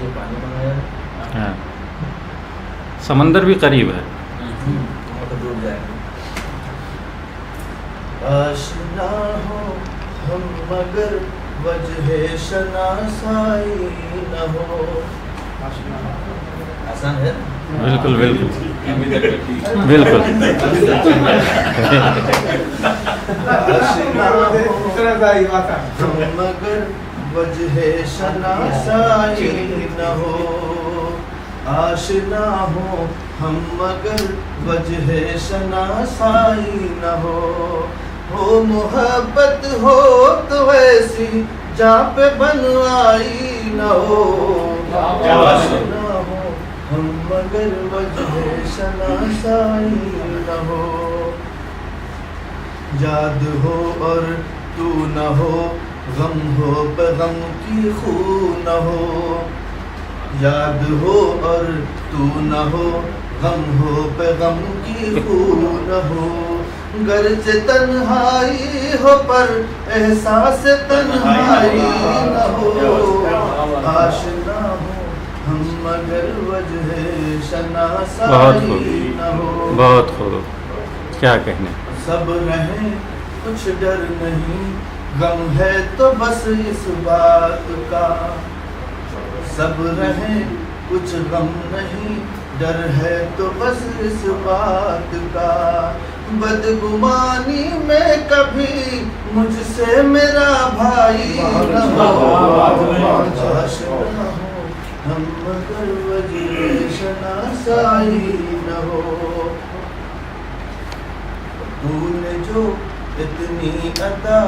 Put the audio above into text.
سے پانی منگایا ہے. ہاں سمندر بھی قریب ہے. تو ڈوب جائیں گے. آشنا ہو ہم مگر وجہ شناسائی نہ ہو. آسان ہے. بالکل بالکل بالکل. آشنا ہو ہم مگر وجہ شناسائی نہ ہو. آشنا ہو ہم مگر وجہ شناسائی نہ ہو محبت ہو تو ایسی جہاں پہ بنوائی نہ ہو. آشنا ہو ہم مگر وجہ شناسائی نہ ہو. یاد ہو اور تو نہ ہو غم ہو پہ غم کی خو نہ ہو. یاد ہو اور تو نہ ہو غم ہو پہ غم کی خو نہ ہو. گرچہ تنہائی ہو پر احساس تنہائی نہ ہو. آشنا ہو ہم مگر وجہ شناسائی نہ ہو. بہت خوب. کیا کہنے. سب رہیں کچھ ڈر نہیں غم ہے تو بس اس بات کا. سب رہیں کچھ غم نہیں ڈر ہے تو بس اس بات کا. بدگمانی میں کبھی مجھ سے میرا بھائی نہ ہو. آشنا ہو ہم مگر وجہ شناسائی نہ ہو. تو نے جو اتنی عطا